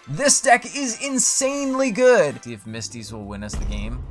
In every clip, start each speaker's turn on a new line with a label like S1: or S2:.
S1: This deck is insanely good. See if Misty's will win us the game.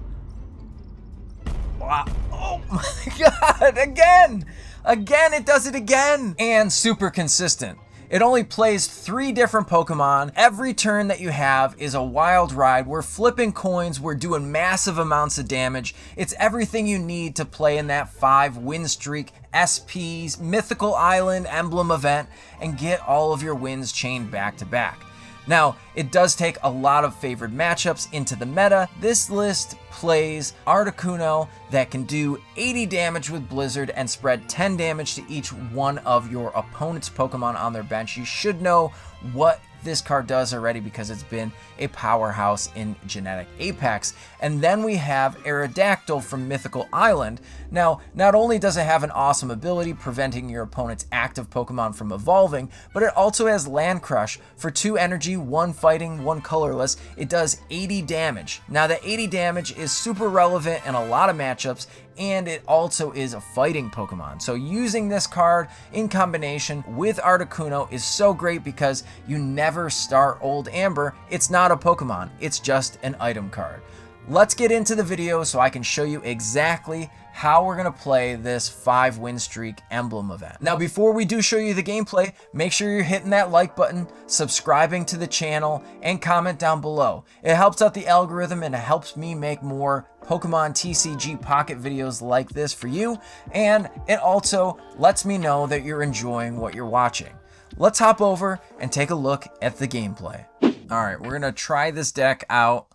S1: Wow. Oh my god, again! Again, it does it again! And super consistent. It only plays 3 different Pokemon. Every turn that you have is a wild ride. We're flipping coins. We're doing massive amounts of damage. It's everything you need to play in that 5 win streak, SPs, Mythical Island Emblem event, and get all of your wins chained back to back. Now, it does take a lot of favored matchups into the meta. This list plays Articuno that can do 80 damage with Blizzard and spread 10 damage to each one of your opponent's Pokemon on their bench. You should know what this card does already because it's been a powerhouse in Genetic Apex. And then we have Aerodactyl from Mythical Island. Now, not only does it have an awesome ability preventing your opponent's active Pokemon from evolving, but it also has Land Crush. For 2 energy, 1 fighting, 1 colorless, it does 80 damage. Now, the 80 damage is super relevant in a lot of matchups, and it also is a fighting Pokemon. So using this card in combination with Articuno is so great because you never start Old Amber. It's not a Pokemon, it's just an item card. Let's get into the video so I can show you exactly how we're going to play this 5 win streak emblem event. Now, before we do show you the gameplay, make sure you're hitting that like button, subscribing to the channel, and comment down below. It helps out the algorithm and it helps me make more Pokemon TCG Pocket videos like this for you, and it also lets me know that you're enjoying what you're watching. Let's hop over and take a look at the gameplay. Alright, we're going to try this deck out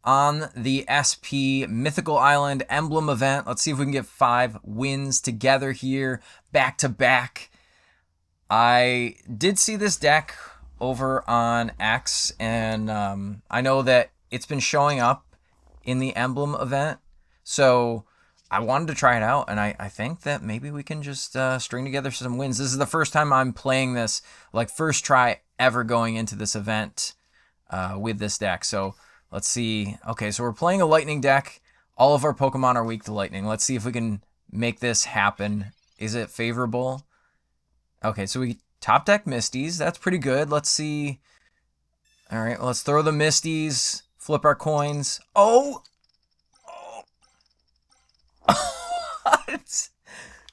S1: on the SP Mythical Island Emblem event. Let's see if we can get 5 wins together here, back to back. I did see this deck over on X, and I know that it's been showing up in the Emblem event, so I wanted to try it out, and I think that maybe we can just string together some wins. This is the first time I'm playing this, like first try ever going into this event with this deck, so let's see. Okay, so we're playing a lightning deck. All of our Pokemon are weak to lightning. Let's see if we can make this happen. Is it favorable? Okay, so we top deck Misties. That's pretty good. Let's see. All right, well, let's throw the Misties. Flip our coins. Oh! It's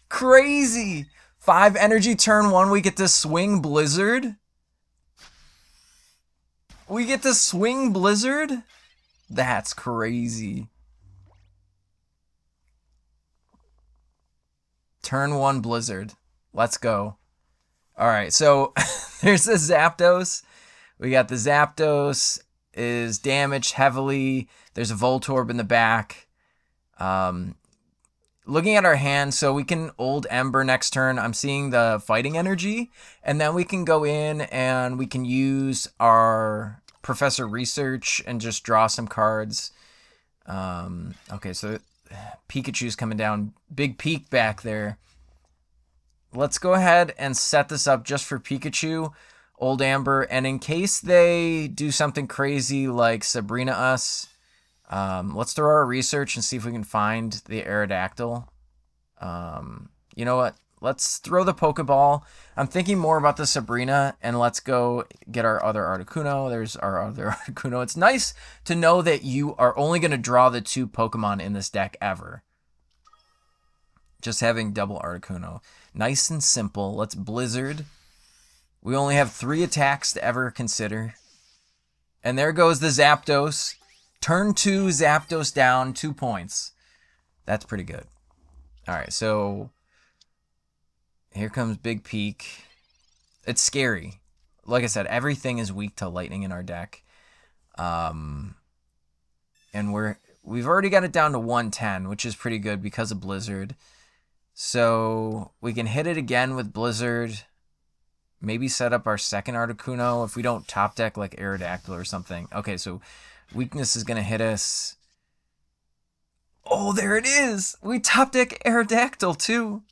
S1: crazy. 5 energy turn 1. We get to swing Blizzard. We get to swing Blizzard? That's crazy. Turn 1 Blizzard. Let's go. Alright, so there's the Zapdos. We got the Zapdos is damaged heavily. There's a Voltorb in the back. Looking at our hand, so we can Old Ember next turn. I'm seeing the fighting energy, and then we can go in and we can use our Professor Research and just draw some cards. Okay, so Pikachu's coming down. Big peak back there. Let's go ahead and set this up just for Pikachu, Old Amber, and in case they do something crazy like Sabrina us, let's throw our research and see if we can find the Aerodactyl. You know what? Let's throw the Poké Ball. I'm thinking more about the Sabrina, and let's go get our other Articuno. There's our other Articuno. It's nice to know that you are only going to draw the 2 Pokemon in this deck ever. Just having double Articuno. Nice and simple. Let's Blizzard. We only have 3 attacks to ever consider. And there goes the Zapdos. Turn 2, Zapdos down, 2 points. That's pretty good. Alright, so here comes Big Peak. It's scary. Like I said, everything is weak to lightning in our deck. And we've already got it down to 110, which is pretty good because of Blizzard. So we can hit it again with Blizzard. Maybe set up our second Articuno if we don't top deck like Aerodactyl or something. Okay, so weakness is going to hit us. Oh, there it is. We top deck Aerodactyl too.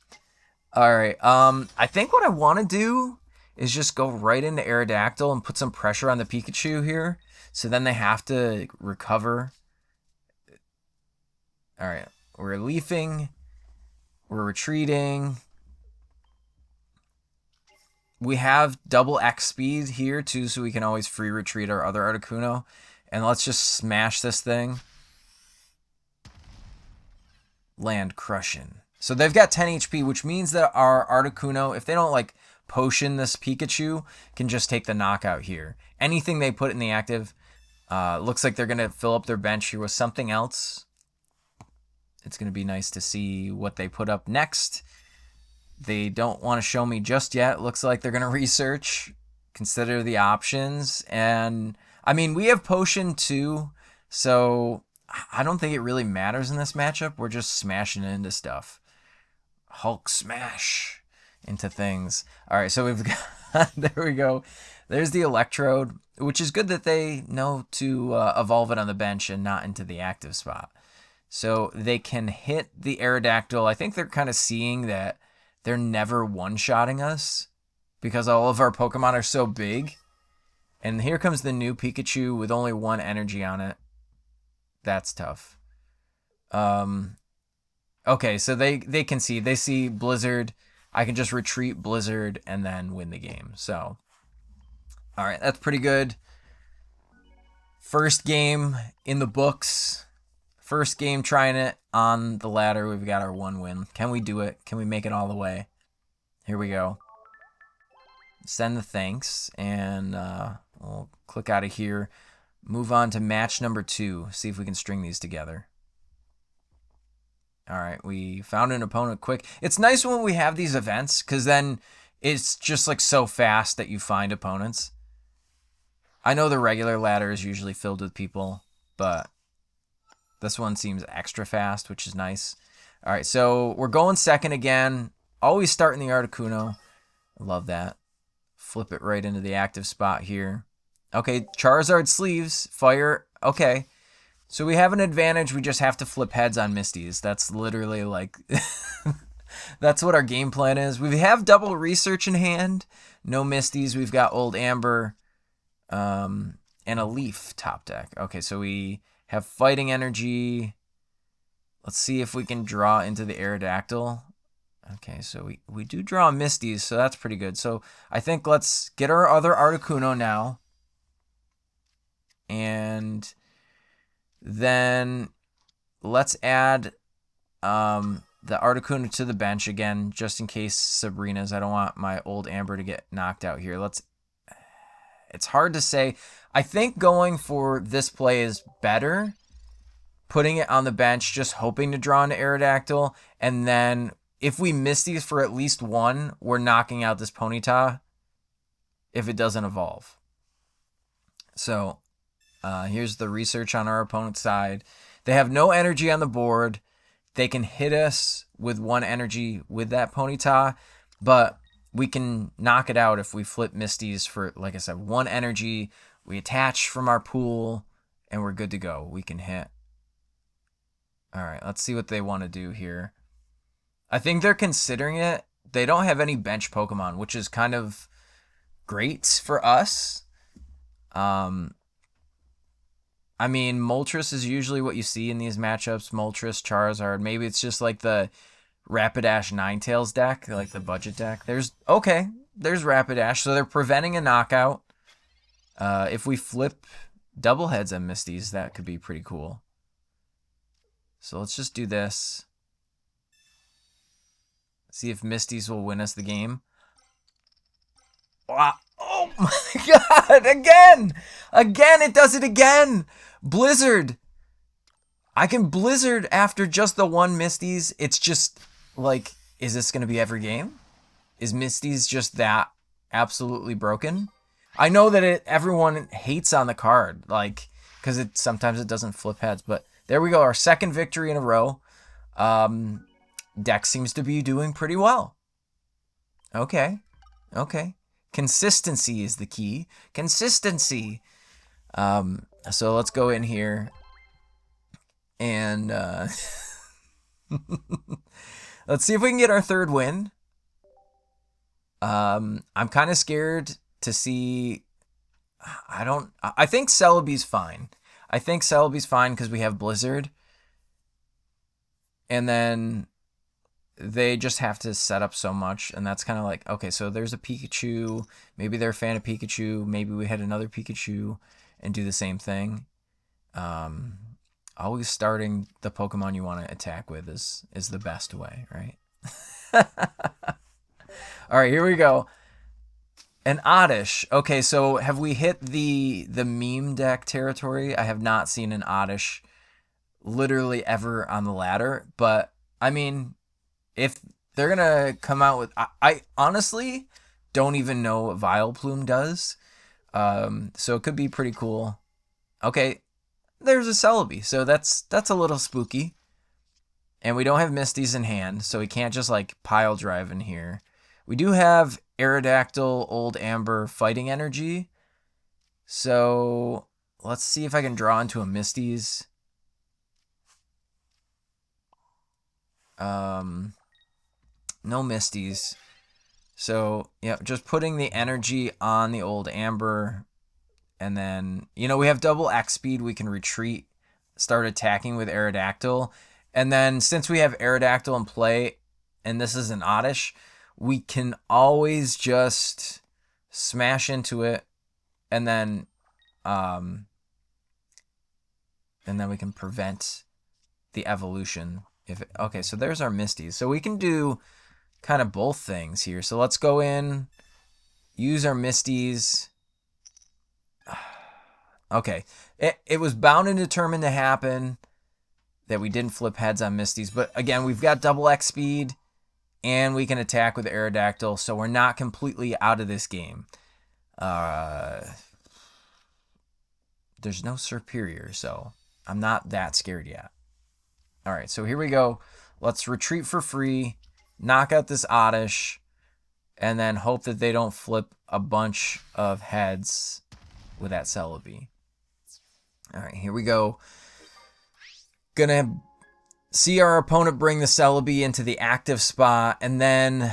S1: All right. I think what I want to do is just go right into Aerodactyl and put some pressure on the Pikachu here. So then they have to recover. All right. We're leafing. We're retreating. We have double X speed here too, so we can always free retreat our other Articuno. And let's just smash this thing. Land crushing. So they've got 10 HP, which means that our Articuno, if they don't like potion this Pikachu, can just take the knockout here. Anything they put in the active, looks like they're going to fill up their bench here with something else. It's going to be nice to see what they put up next. They don't want to show me just yet. Looks like they're going to research, consider the options. And, I mean, we have potion too, so I don't think it really matters in this matchup. We're just smashing into stuff. Hulk smash into things. All right, so we've got, there we go. There's the Electrode, which is good that they know to evolve it on the bench and not into the active spot. So they can hit the Aerodactyl. I think they're kind of seeing that they're never one-shotting us because all of our Pokemon are so big. And here comes the new Pikachu with only 1 energy on it. That's tough. Okay, so they can see. They see Blizzard. I can just retreat Blizzard and then win the game. So, all right, that's pretty good. First game in the books. First game trying it on the ladder. We've got our 1 win. Can we do it? Can we make it all the way? Here we go. Send the thanks, and we'll click out of here. Move on to match number 2. See if we can string these together. All right, we found an opponent quick. It's nice when we have these events, because then it's just like so fast that you find opponents. I know the regular ladder is usually filled with people, but this one seems extra fast, which is nice. All right, so we're going second again. Always starting the Articuno. I love that. Flip it right into the active spot here. Okay, Charizard sleeves. Fire. Okay. So we have an advantage. We just have to flip heads on Misties. That's literally like... that's what our game plan is. We have double research in hand. No Misties. We've got Old Amber and a Leaf top deck. Okay, so we have fighting energy. Let's see if we can draw into the Aerodactyl. Okay, so we do draw Misties, so that's pretty good. So I think let's get our other Articuno now. And then let's add the Articuno to the bench again, just in case Sabrina's. I don't want my Old Amber to get knocked out here. It's hard to say. I think going for this play is better. Putting it on the bench, just hoping to draw an Aerodactyl. And then if we miss these for at least 1, we're knocking out this Ponyta if it doesn't evolve. So here's the research on our opponent's side. They have no energy on the board. They can hit us with 1 energy with that Ponyta, but we can knock it out if we flip Misties for, like I said, 1 energy. We attach from our pool, and we're good to go. We can hit. All right, let's see what they want to do here. I think they're considering it. They don't have any bench Pokemon, which is kind of great for us. I mean, Moltres is usually what you see in these matchups. Moltres, Charizard. Maybe it's just like the Rapidash Ninetales deck, like the budget deck. There's Rapidash. So they're preventing a knockout. If we flip double heads on Misties, that could be pretty cool. So let's just do this. See if Misties will win us the game. Wow. Oh my god, again! Again, it does it again! Blizzard! I can Blizzard after just the 1 Misties. It's just, like, is this going to be every game? Is Misties just that absolutely broken? I know that everyone hates on the card, like, because sometimes it doesn't flip heads, but there we go, our second victory in a row. Deck seems to be doing pretty well. Okay. Consistency is the key. Consistency. So let's go in here and let's see if we can get our 3rd win. I'm kind of scared to see. I think Celebi's fine. I think Celebi's fine because we have Blizzard. And then they just have to set up so much, and that's kind of like, okay, so there's a Pikachu. Maybe they're a fan of Pikachu. Maybe we hit another Pikachu and do the same thing. Always starting the Pokemon you want to attack with is the best way, right? All right, here we go. An Oddish. Okay, so have we hit the meme deck territory? I have not seen an Oddish literally ever on the ladder, but I mean, if they're gonna come out with, I honestly don't even know what Vileplume does, so it could be pretty cool. Okay, there's a Celebi, so that's a little spooky, and we don't have Misties in hand, so we can't just like pile drive in here. We do have Aerodactyl, Old Amber, Fighting Energy, so let's see if I can draw into a Misties. No Misties. So, yeah, just putting the energy on the Old Amber. And then, we have double X speed. We can retreat, start attacking with Aerodactyl. And then, since we have Aerodactyl in play, and this is an Oddish, we can always just smash into it. And then we can prevent the evolution. Okay, so there's our Misties. So we can do kind of both things here. So let's go in, use our Misties. Okay, it was bound and determined to happen that we didn't flip heads on Misties. But again, we've got double X speed, and we can attack with Aerodactyl, so we're not completely out of this game. There's no Superior, so I'm not that scared yet. All right, so here we go. Let's retreat for free, knock out this Oddish, and then hope that they don't flip a bunch of heads with that Celebi. All right, here we go. Gonna see our opponent bring the Celebi into the active spot, and then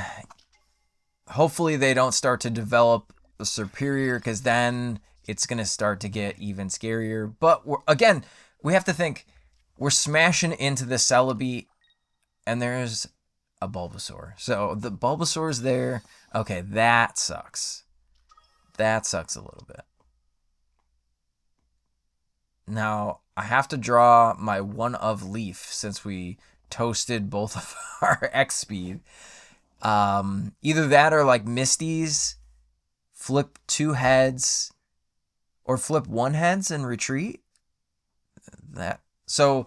S1: hopefully they don't start to develop the Superior, because then it's gonna start to get even scarier. But again, we have to think, we're smashing into the Celebi, and there's a Bulbasaur. So the Bulbasaur's there. Okay, that sucks. That sucks a little bit. Now, I have to draw my one of Leaf, since we toasted both of our X speed. Either that or like Misties, flip 2 heads, or flip 1 heads and retreat. So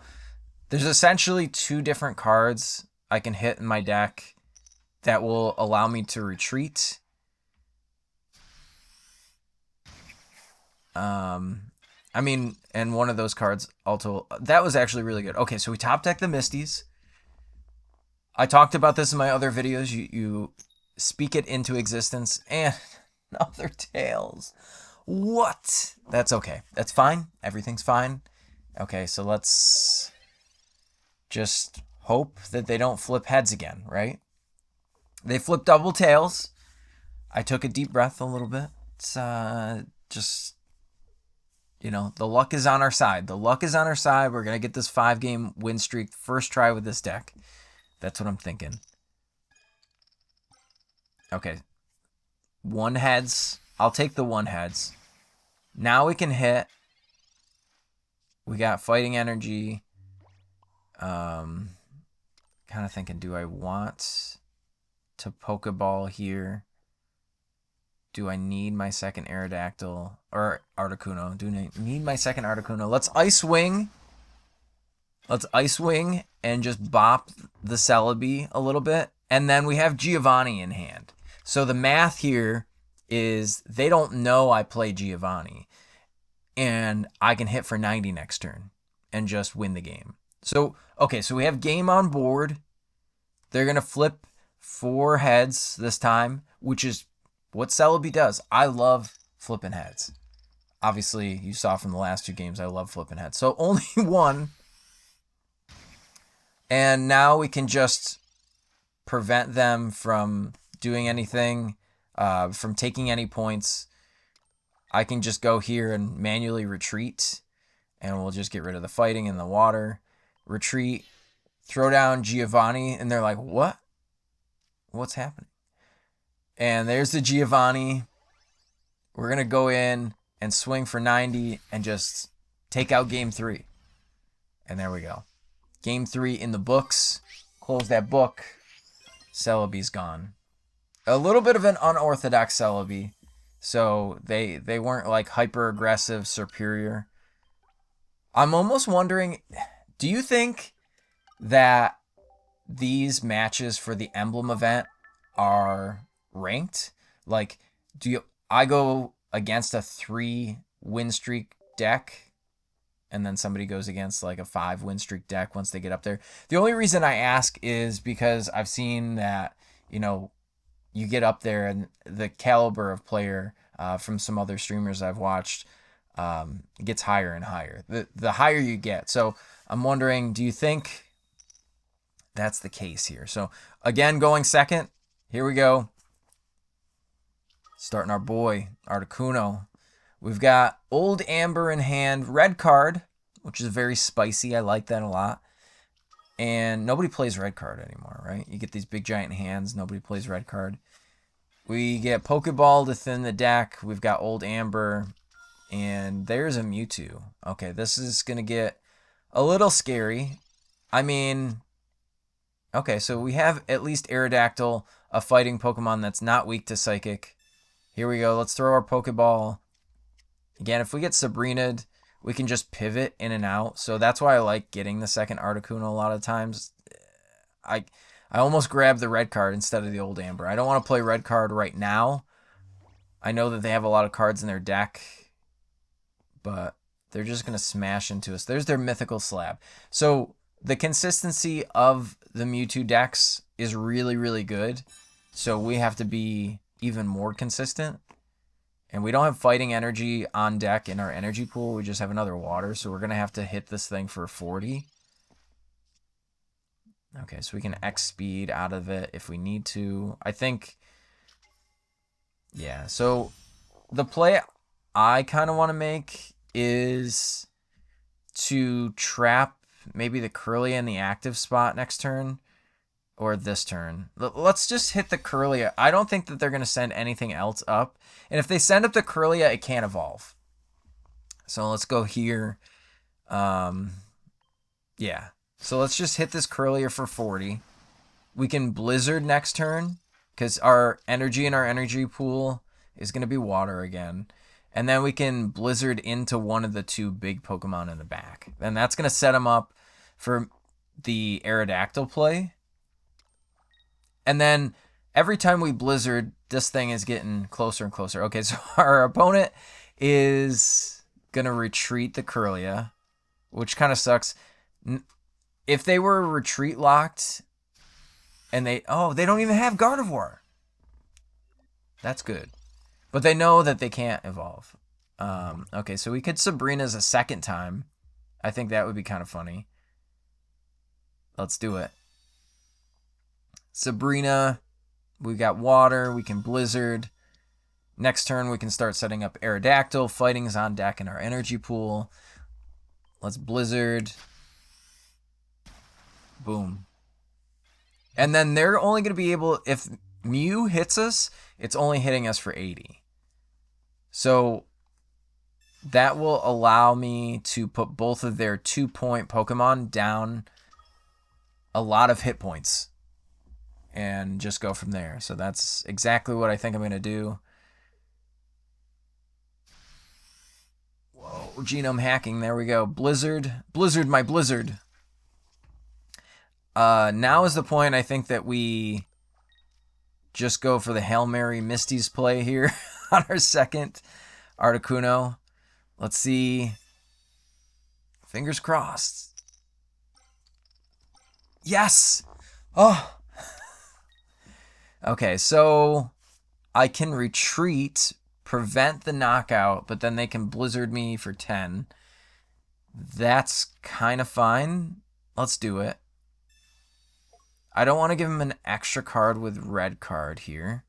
S1: there's essentially 2 different cards I can hit in my deck that will allow me to retreat. I mean, and one of those cards also, that was actually really good. Okay, so we top deck the Misties. I talked about this in my other videos. You speak it into existence, and another Tails. What? That's okay. That's fine. Everything's fine. Okay, so let's just hope that they don't flip heads again, right? They flip double Tails. I took a deep breath a little bit. It's just, the luck is on our side. The luck is on our side. We're going to get this 5-game win streak first try with this deck. That's what I'm thinking. Okay. 1 heads. I'll take the 1 heads. Now we can hit. We got Fighting Energy. Kind of thinking, do I want to Poké Ball here? Do I need my second Aerodactyl or Articuno? Do I need my second Articuno? Let's Ice Wing. Let's Ice Wing and just bop the Celebi a little bit. And then we have Giovanni in hand. So the math here is they don't know I play Giovanni. And I can hit for 90 next turn and just win the game. So, okay, so we have game on board. They're going to flip 4 heads this time, which is what Celebi does. I love flipping heads. Obviously, you saw from the last 2 games, I love flipping heads. So only 1. And now we can just prevent them from doing anything, from taking any points. I can just go here and manually retreat, and we'll just get rid of the fighting and the water. Retreat, throw down Giovanni, and they're like, what? What's happening? And there's the Giovanni. We're going to go in and swing for 90 and just take out game 3. And there we go. Game 3 in the books. Close that book. Celebi's gone. A little bit of an unorthodox Celebi. So they weren't like hyper aggressive, superior. I'm almost wondering, do you think that these matches for the Emblem event are ranked? Like, I go against a 3 win streak deck, and then somebody goes against like a 5 win streak deck once they get up there? The only reason I ask is because I've seen that, you know, you get up there and the caliber of player from some other streamers I've watched gets higher and higher. The higher you get. So I'm wondering, do you think that's the case here? So again, going second. Here we go. Starting our boy, Articuno. We've got Old Amber in hand, red card, which is very spicy. I like that a lot. And nobody plays red card anymore, right? You get these big giant hands. Nobody plays red card. We get Poké Ball to thin the deck. We've got Old Amber. And there's a Mewtwo. Okay, this is going to get a little scary. I mean, okay, so we have at least Aerodactyl, a fighting Pokemon that's not weak to Psychic. Here we go. Let's throw our Pokeball. Again, if we get Sabrina'd, we can just pivot in and out. So that's why I like getting the second Articuno a lot of times. I almost grab the red card instead of the Old Amber. I don't want to play red card right now. I know that they have a lot of cards in their deck, but they're just going to smash into us. There's their Mythical Slab. So the consistency of the Mewtwo decks is really, really good. So we have to be even more consistent. And we don't have fighting energy on deck in our energy pool. We just have another water. So we're going to have to hit this thing for 40. Okay, so we can X speed out of it if we need to. I think, yeah. So the play I kind of want to make is to trap maybe the Kirlia in the active spot next turn. Or this turn. Let's just hit the Kirlia. I don't think that they're going to send anything else up. And if they send up the Kirlia, it can't evolve. So let's go here. Yeah. So let's just hit this Kirlia for 40. We can Blizzard next turn, because our energy in our energy pool is going to be water again. And then we can Blizzard into one of the 2 big Pokemon in the back. And that's going to set them up for the Aerodactyl play. And then every time we Blizzard, this thing is getting closer and closer. Okay, so our opponent is going to retreat the Kirlia, which kind of sucks. If they were retreat locked and they don't even have Gardevoir. That's good. But they know that they can't evolve. Okay, so we could Sabrina's a second time. I think that would be kind of funny. Let's do it. Sabrina, we got water, we can Blizzard. Next turn, we can start setting up Aerodactyl. Fighting is on deck in our energy pool. Let's Blizzard. Boom. And then they're only going to be able, if Mew hits us, it's only hitting us for 80. So that will allow me to put both of their 2-point Pokemon down a lot of hit points. And just go from there. So that's exactly what I think I'm going to do. Whoa, genome hacking. There we go. Blizzard. Blizzard, my Blizzard. Now is the point I think that we just go for the Hail Mary Misty's play here on our second Articuno. Let's see. Fingers crossed. Yes! Oh! Okay, so I can retreat, prevent the knockout, but then they can Blizzard me for 10. That's kind of fine. Let's do it. I don't want to give them an extra card with red card here.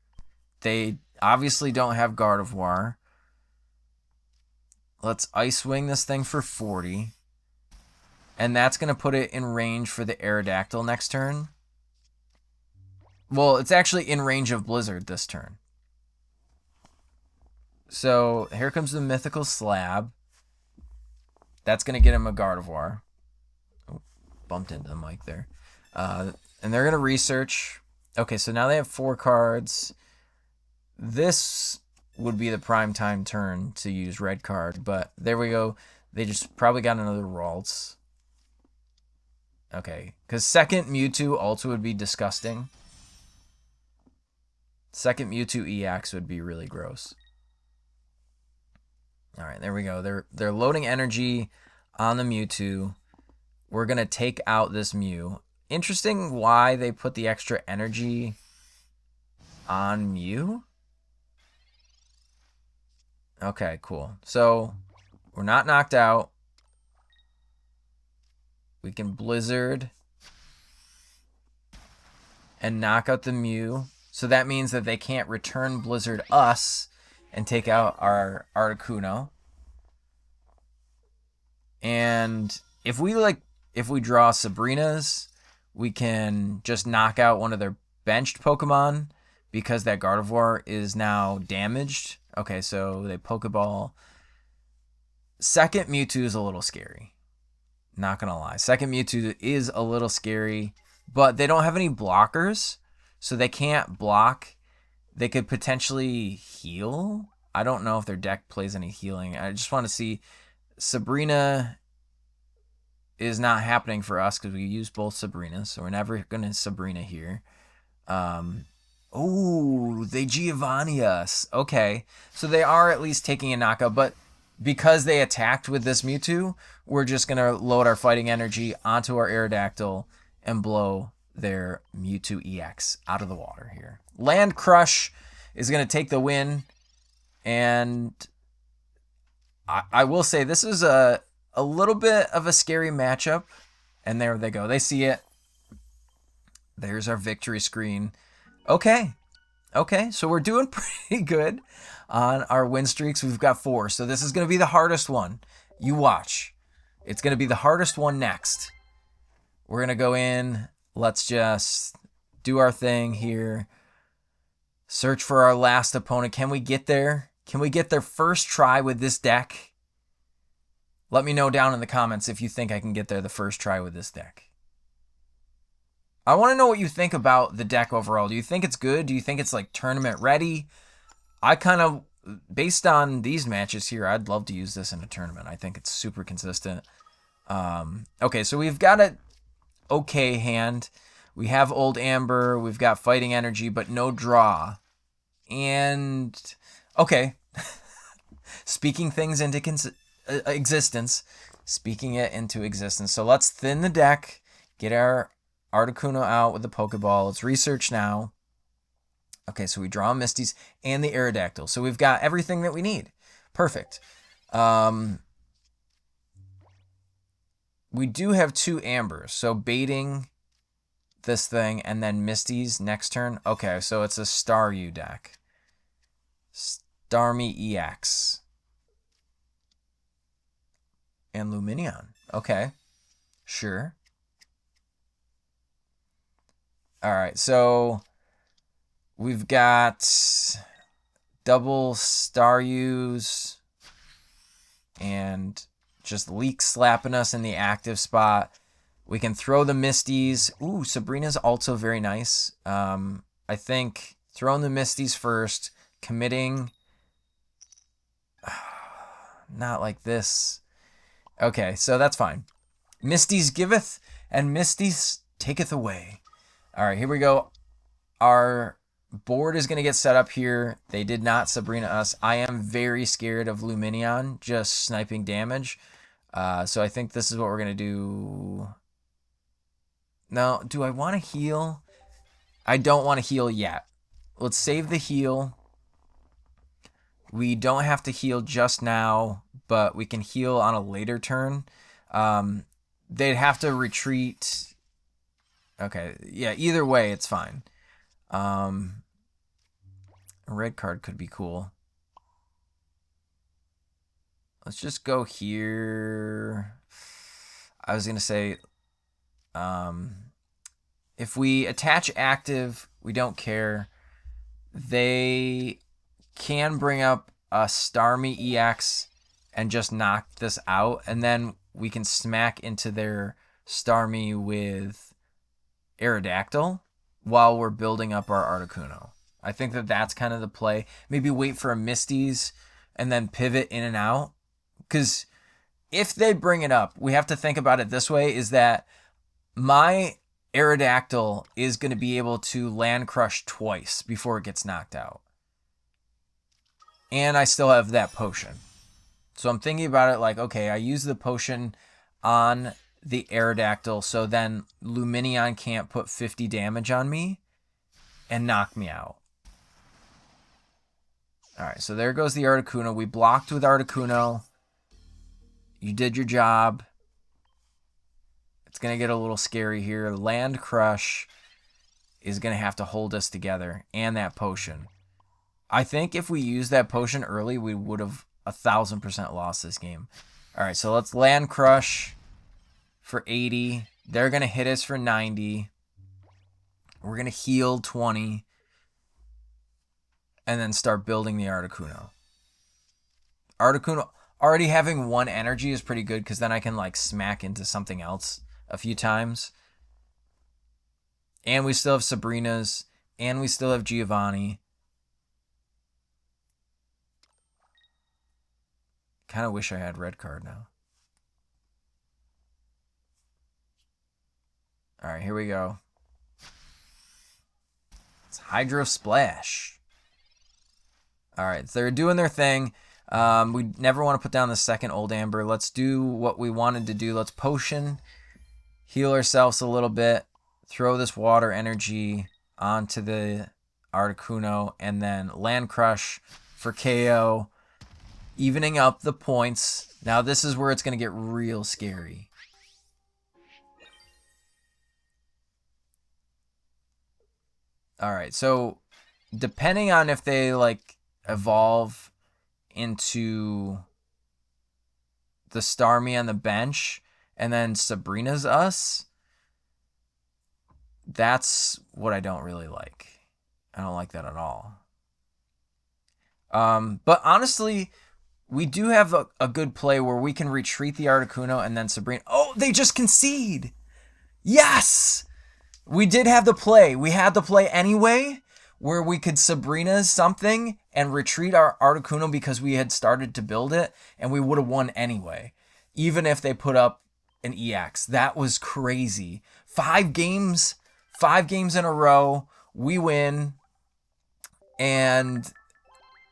S1: They obviously don't have Gardevoir. Let's Ice Wing this thing for 40. And that's going to put it in range for the Aerodactyl next turn. Well, it's actually in range of Blizzard this turn. So here comes the Mythical Slab. That's going to get him a Gardevoir. Oh, bumped into the mic there. And they're going to research. Okay, so now they have 4 cards. This would be the prime time turn to use red card, but there we go. They just probably got another Ralts. Okay, because second Mewtwo also would be disgusting. Second Mewtwo EX would be really gross. All right, there we go. They're loading energy on the Mewtwo. We're going to take out this Mew. Interesting why they put the extra energy on Mew. Okay, cool. So we're not knocked out. We can Blizzard and knock out the Mew. So that means that they can't return Blizzard us and take out our Articuno. And if we draw Sabrina's, we can just knock out one of their benched Pokemon because that Gardevoir is now damaged. Okay, so they Poké Ball. Second Mewtwo is a little scary. Not gonna lie. Second Mewtwo is a little scary, but they don't have any blockers, so they can't block. They could potentially heal. I don't know if their deck plays any healing. I just want to see. Sabrina is not happening for us because we use both Sabrinas, so we're never going to Sabrina here. Oh, they Giovanni us. Okay, so they are at least taking a knockout, but because they attacked with this Mewtwo, we're just going to load our fighting energy onto our Aerodactyl and blow their Mewtwo EX out of the water here. Land Crush is going to take the win, and I will say this is a little bit of a scary matchup, and there they go. They see it. There's our victory screen. Okay, so we're doing pretty good on our win streaks. We've got 4, so this is going to be the hardest one. You watch. It's going to be the hardest one next. We're going to go in. Let's just do our thing here. Search for our last opponent. Can we get there? Can we get their first try with this deck? Let me know down in the comments if you think I can get there the first try with this deck. I want to know what you think about the deck overall. Do you think it's good? Do you think it's like tournament ready? I kind of, based on these matches here, I'd love to use this in a tournament. I think it's super consistent. Okay, so we've got a okay hand. We have Old Amber. We've got Fighting Energy, but no draw. And, okay. Speaking things into existence. Speaking it into existence. So let's thin the deck. Get our Articuno out with the Pokeball. Let's research now. Okay, so we draw Misty's and the Aerodactyl. So we've got everything that we need. Perfect. We do have 2 Ambers. So baiting this thing and then Misty's next turn. Okay, so it's a Staryu deck. Stamie EX. And Lumineon. Okay. Sure. Alright, so we've got double Staryus and just Leak slapping us in the active spot. We can throw the Misties. Ooh, Sabrina's also very nice. I think throwing the Misties first, committing. Not like this. Okay, so that's fine. Misty's giveth, and Misty's taketh away. All right, here we go. Our board is going to get set up here. They did not Sabrina us. I am very scared of Lumineon just sniping damage. So I think this is what we're going to do. Now, do I want to heal? I don't want to heal yet. Let's save the heal. We don't have to heal just now, but we can heal on a later turn. They'd have to retreat. Okay, yeah, either way, it's fine. A red card could be cool. Let's just go here. I was going to say, if we attach active We don't care. They can bring up a Stamie EX and just knock this out, and then we can smack into their Stamie with Aerodactyl while we're building up our Articuno. I think that that's kind of the play. Maybe wait for a Misty's and then pivot in and out. Because if they bring it up, we have to think about it this way, is that my Aerodactyl is going to be able to land crush twice before it gets knocked out. And I still have that potion. So I'm thinking about it like, okay, I use the potion on the Aerodactyl, so then Lumineon can't put 50 damage on me and knock me out. Alright, so there goes the Articuno. We blocked with Articuno. You did your job. It's going to get a little scary here. Land Crush is going to have to hold us together, and that potion. I think if we used that potion early, we would have 1,000% lost this game. Alright, so let's Land Crush for 80. They're going to hit us for 90. We're going to heal 20. And then start building the Articuno. Articuno, already having 1 energy is pretty good, because then I can like smack into something else a few times. And we still have Sabrina's. And we still have Giovanni. Kind of wish I had red card now. Alright, here we go. It's Hydro Splash. Alright, they're doing their thing. We never want to put down the second Old Amber. Let's do what we wanted to do. Let's potion, heal ourselves a little bit, throw this water energy onto the Articuno, and then Land Crush for KO, evening up the points. Now this is where it's going to get real scary. Alright, so depending on if they like evolve into the Stamie on the bench and then Sabrina's us, that's what I don't really like. I don't like that at all. But honestly, we do have a good play where we can retreat the Articuno and then Sabrina. Oh, they just concede. Yes! We did have the play. We had the play anyway, where we could Sabrina something and retreat our Articuno because we had started to build it, and we would have won anyway, even if they put up an EX. That was crazy. 5 games in a row, we win, and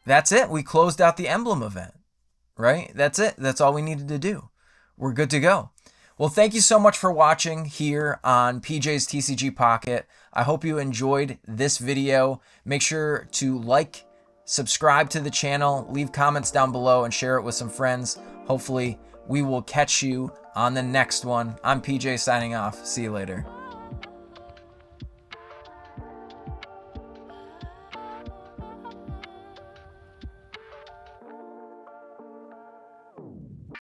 S1: that's it. We closed out the Emblem event, right? That's it. That's all we needed to do. We're good to go. Well, thank you so much for watching here on PJ's TCG Pocket. I hope you enjoyed this video. Make sure to like, subscribe to the channel, leave comments down below, and share it with some friends. Hopefully, we will catch you on the next one. I'm PJ signing off. See you later.